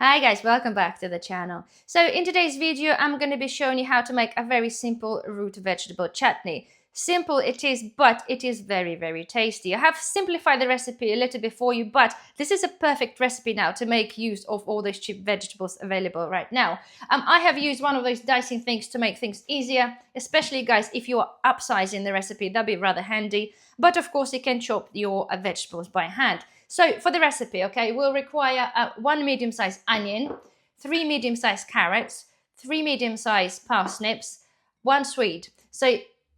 Hi guys, welcome back to the channel. So in today's video, I'm going to be showing you how to make a very simple root vegetable chutney. Simple it is, but it is very, very tasty. I have simplified the recipe a little bit for you, but this is a perfect recipe now to make use of all those cheap vegetables available right now. I have used one of those dicing things to make things easier, especially guys, if you are upsizing the recipe, that'd be rather handy. But of course, you can chop your vegetables by hand. So for the recipe, okay, we'll require 1 medium-sized onion, 3 medium-sized carrots, 3 medium-sized parsnips, 1 swede. So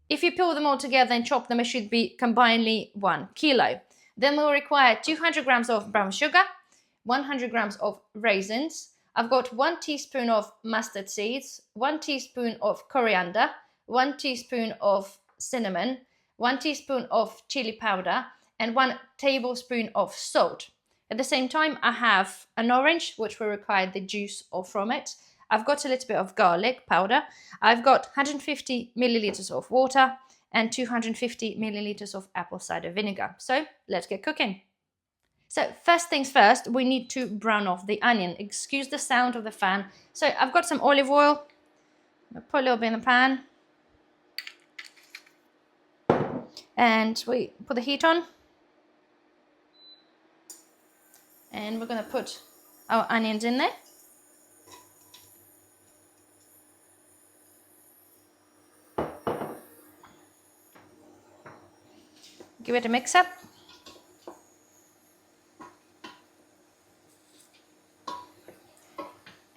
if you peel them all together and chop them, it should be combinedly 1 kilo. Then we'll require 200 grams of brown sugar, 100 grams of raisins. I've got 1 teaspoon of mustard seeds, 1 teaspoon of coriander, 1 teaspoon of cinnamon, 1 teaspoon of chili powder, and 1 tablespoon of salt. At the same time, I have an orange, which will require the juice from it. I've got a little bit of garlic powder. I've got 150 milliliters of water and 250 milliliters of apple cider vinegar. So let's get cooking. So first things first, we need to brown off the onion. Excuse the sound of the fan. So I've got some olive oil. I'll put a little bit in the pan. And we put the heat on. And we're going to put our onions in there. Give it a mix up.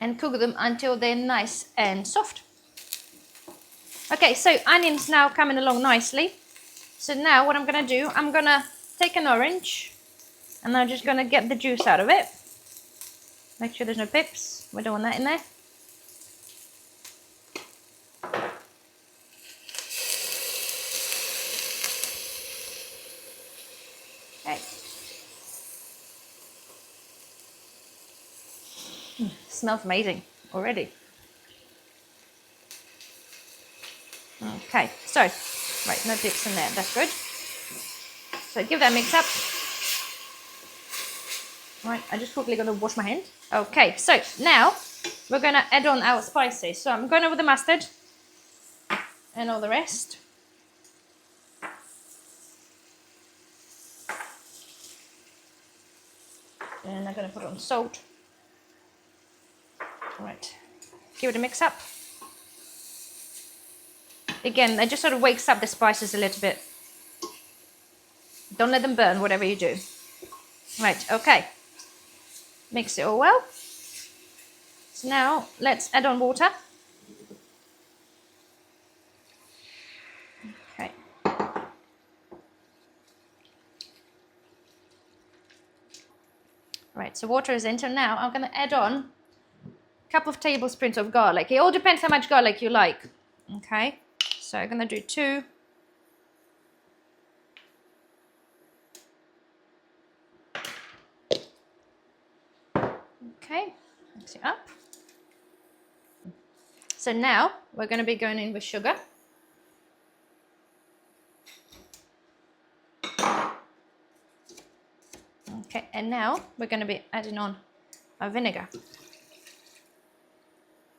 And cook them until they're nice and soft. Okay, so onions now coming along nicely. So now what I'm going to do, I'm going to take an orange. And I'm just going to get the juice out of it. Make sure there's no pips. We don't want that in there. Okay. Smells amazing already. Okay, so, right, no pips in there. That's good. So give that a mix up. Right, I'm just quickly going to wash my hand. Okay, so now we're going to add on our spices. So I'm going over the mustard and all the rest. And I'm going to put on salt. All right, give it a mix up. Again, that just sort of wakes up the spices a little bit. Don't let them burn, whatever you do. Right, okay. Mix it all well. So now let's add on water. Okay. Right, so water is in. So now I'm going to add on a couple of tablespoons of garlic. It all depends how much garlic you like. Okay, so I'm going to do 2. Okay, mix it up. So now we're going to be going in with sugar. Okay, and now we're going to be adding on our vinegar.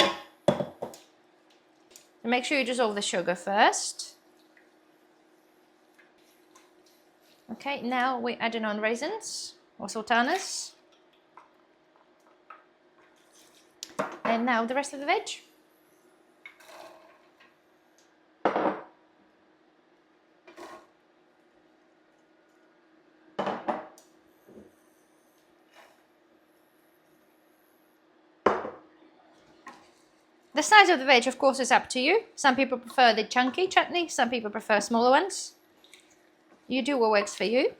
And make sure you dissolve the sugar first. Okay, now we're adding on raisins or sultanas. And now the rest of the veg. The size of the veg, of course, is up to you. Some people prefer the chunky chutney, some people prefer smaller ones. You do what works for you.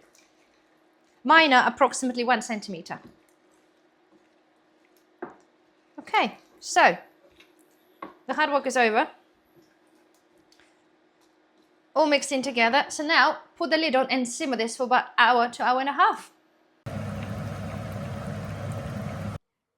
Mine are approximately 1 centimeter. Okay, so the hard work is over. All mixed in together. So now put the lid on and simmer this for about an hour to hour and a half.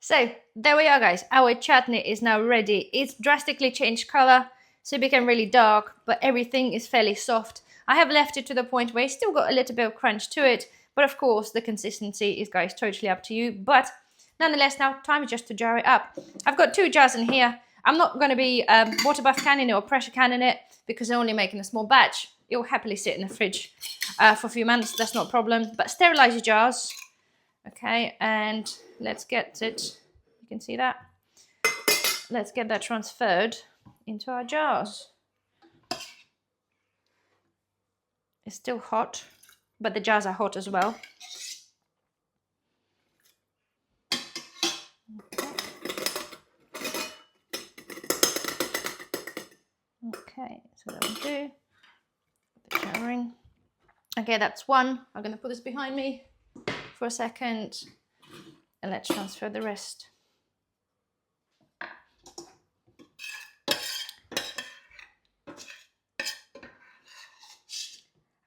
So there we are, guys. Our chutney is now ready. It's drastically changed color, so it became really dark, but everything is fairly soft. I have left it to the point where it's still got a little bit of crunch to it, but of course the consistency is, guys, totally up to you. But Nonetheless, now time just to jar it up. I've got 2 jars in here. I'm not going to be water bath canning it or pressure canning it because I'm only making a small batch. It will happily sit in the fridge for a few months. That's not a problem. But sterilize your jars. Okay, and let's get it. You can see that. Let's get that transferred into our jars. It's still hot, but the jars are hot as well. Okay, so that will do. The jarring. Okay, that's one. I'm going to put this behind me for a second, and let's transfer the rest.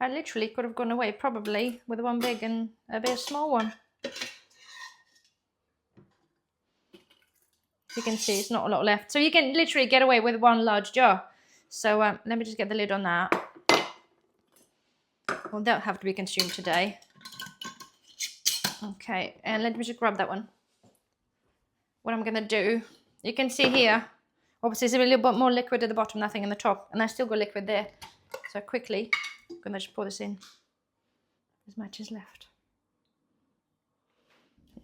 I literally could have gone away probably with one big and a bit small one. You can see it's not a lot left. So you can literally get away with one large jar. So let me just get the lid on that. Well, that'll have to be consumed today. Okay, and let me just grab that one. What I'm gonna do, you can see here, obviously there's a little bit more liquid at the bottom, nothing in the top, and I still got liquid there. So quickly, I'm gonna just pour this in. As much is left.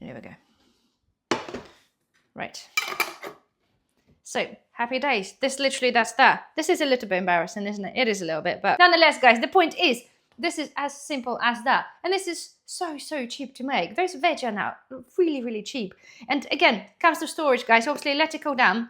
There we go. Right. So, happy days. This literally, that's that. This is a little bit embarrassing, isn't it? It is a little bit, but nonetheless, guys, the point is, this is as simple as that. And this is so cheap to make. Those veg are now really, really cheap. And again, comes to storage, guys. Obviously, let it cool down,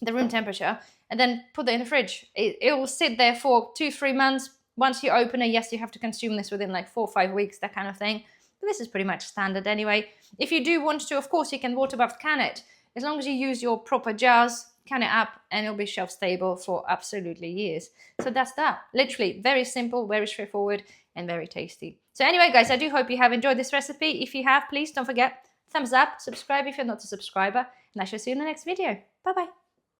the room temperature, and then put it in the fridge. It will sit there for 2-3 months. Once you open it, yes, you have to consume this within like 4 or 5 weeks, that kind of thing. But this is pretty much standard anyway. If you do want to, of course, you can water bath can it. As long as you use your proper jars, can it up, and it'll be shelf stable for absolutely years. So that's that. Literally very simple, very straightforward, and very tasty. So anyway, guys, I do hope you have enjoyed this recipe. If you have, please don't forget, thumbs up, subscribe if you're not a subscriber, and I shall see you in the next video. Bye-bye.